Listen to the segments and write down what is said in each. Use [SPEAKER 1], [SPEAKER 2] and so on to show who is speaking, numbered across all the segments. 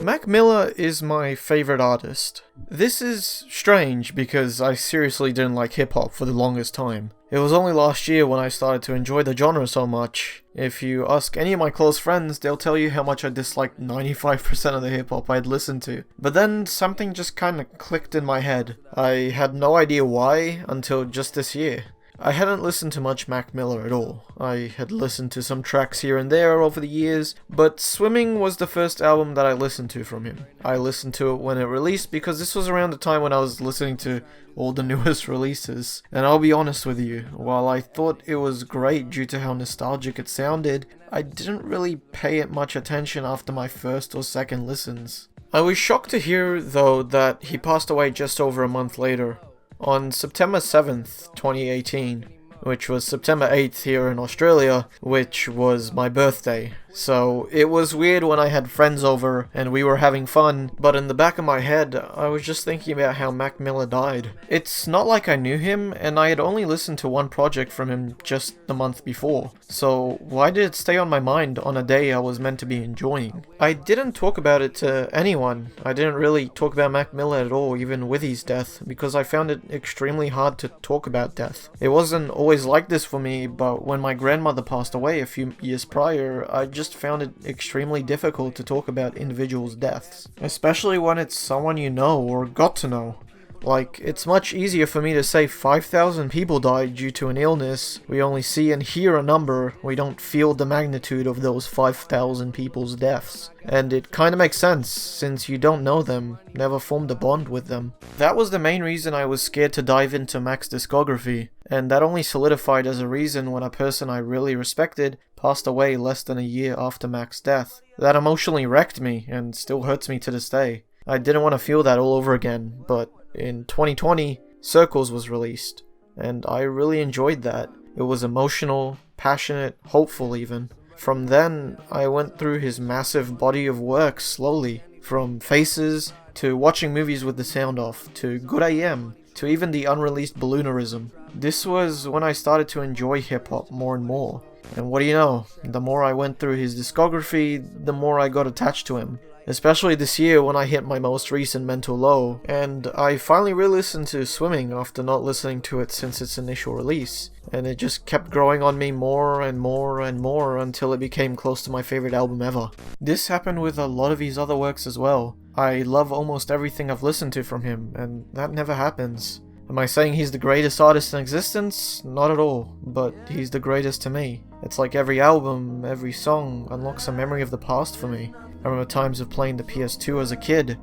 [SPEAKER 1] Mac Miller is my favorite artist. This is strange because I seriously didn't like hip-hop for the longest time. It was only last year when I started to enjoy the genre so much. If you ask any of my close friends, they'll tell you how much I disliked 95% of the hip-hop I'd listened to. But then something just kinda clicked in my head. I had no idea why until just this year. I hadn't listened to much Mac Miller at all. I had listened to some tracks here and there over the years, but Swimming was the first album that I listened to from him. I listened to it when it released because this was around the time when I was listening to all the newest releases. And I'll be honest with you, while I thought it was great due to how nostalgic it sounded, I didn't really pay it much attention after my first or second listens. I was shocked to hear, though, that he passed away just over a month later. On September 7th, 2018, which was September 8th here in Australia, which was my birthday. So it was weird when I had friends over and we were having fun, but in the back of my head, I was just thinking about how Mac Miller died. It's not like I knew him, and I had only listened to one project from him just the month before. So why did it stay on my mind on a day I was meant to be enjoying? I didn't talk about it to anyone. I didn't really talk about Mac Miller at all, even with his death, because I found it extremely hard to talk about death. It wasn't always like this for me, but when my grandmother passed away a few years prior, I just found it extremely difficult to talk about individuals' deaths. Especially when it's someone you know or got to know. Like, it's much easier for me to say 5,000 people died due to an illness. We only see and hear a number, we don't feel the magnitude of those 5,000 people's deaths. And it kinda makes sense, since you don't know them, never formed a bond with them. That was the main reason I was scared to dive into Mac's discography, and that only solidified as a reason when a person I really respected passed away less than a year after Mac's death. That emotionally wrecked me, and still hurts me to this day. I didn't want to feel that all over again, but in 2020, Circles was released, and I really enjoyed that. It was emotional, passionate, hopeful even. From then, I went through his massive body of work slowly, from Faces, to watching movies with the sound off, to Good AM, to even the unreleased Balloonerism. This was when I started to enjoy hip-hop more and more. And what do you know, the more I went through his discography, the more I got attached to him. Especially this year when I hit my most recent mental low, and I finally re-listened to Swimming after not listening to it since its initial release, and it just kept growing on me more and more and more until it became close to my favorite album ever. This happened with a lot of his other works as well. I love almost everything I've listened to from him, and that never happens. Am I saying he's the greatest artist in existence? Not at all, but he's the greatest to me. It's like every album, every song unlocks a memory of the past for me. I remember times of playing the PS2 as a kid,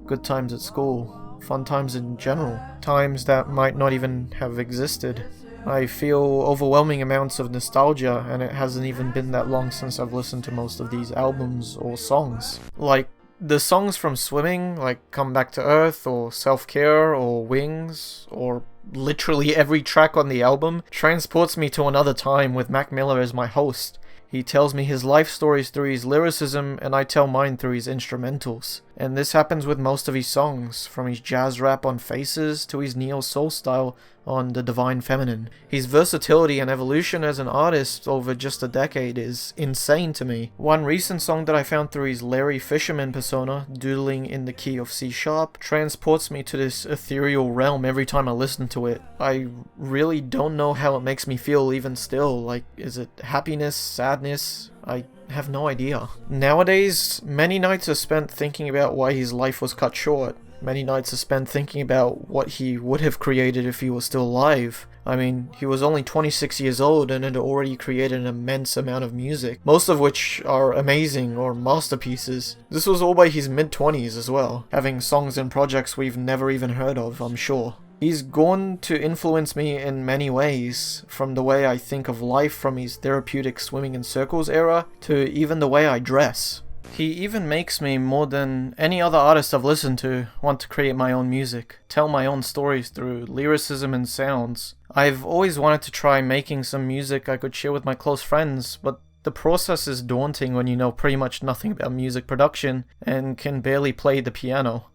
[SPEAKER 1] good times at school, fun times in general, times that might not even have existed. I feel overwhelming amounts of nostalgia, and it hasn't even been that long since I've listened to most of these albums or songs. Like, the songs from Swimming, like Come Back to Earth, or Self-Care, or Wings, or literally every track on the album, transports me to another time with Mac Miller as my host. He tells me his life stories through his lyricism, and I tell mine through his instrumentals. And this happens with most of his songs, from his jazz rap on Faces to his neo-soul style on The Divine Feminine. His versatility and evolution as an artist over just a decade is insane to me. One recent song that I found through his Larry Fisherman persona, doodling in the key of C sharp, transports me to this ethereal realm every time I listen to it. I really don't know how it makes me feel even still. Like, is it happiness, sadness? I have no idea. Nowadays, many nights are spent thinking about why his life was cut short. Many nights are spent thinking about what he would have created if he was still alive. I mean, he was only 26 years old and had already created an immense amount of music, most of which are amazing or masterpieces. This was all by his mid-20s as well, having songs and projects we've never even heard of, I'm sure. He's gone to influence me in many ways, from the way I think of life from his therapeutic Swimming in Circles era, to even the way I dress. He even makes me, more than any other artist I've listened to, want to create my own music, tell my own stories through lyricism and sounds. I've always wanted to try making some music I could share with my close friends, but the process is daunting when you know pretty much nothing about music production and can barely play the piano.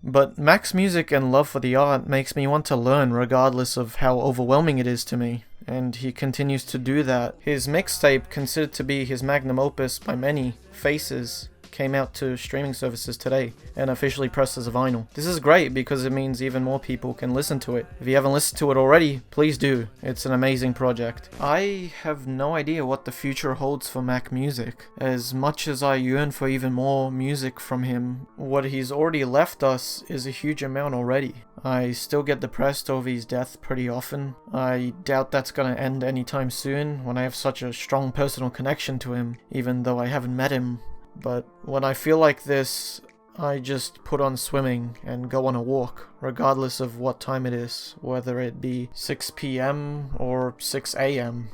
[SPEAKER 1] But Mac's music and love for the art makes me want to learn regardless of how overwhelming it is to me, and he continues to do that. His mixtape, considered to be his magnum opus by many, Faces, came out to streaming services today and officially pressed as a vinyl. This is great because it means even more people can listen to it. If you haven't listened to it already, please do. It's an amazing project. I have no idea what the future holds for Mac music. As much as I yearn for even more music from him, what he's already left us is a huge amount already. I still get depressed over his death pretty often. I doubt that's gonna end anytime soon when I have such a strong personal connection to him, even though I haven't met him. But when I feel like this, I just put on swimming and go on a walk, regardless of what time it is, whether it be 6 p.m. or 6 a.m.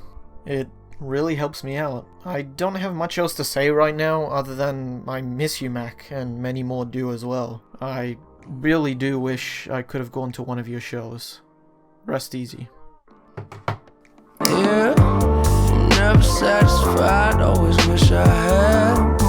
[SPEAKER 1] It really helps me out. I don't have much else to say right now other than I miss you, Mac, and many more do as well. I really do wish I could have gone to one of your shows. Rest easy.
[SPEAKER 2] Yeah, never satisfied, always wish I had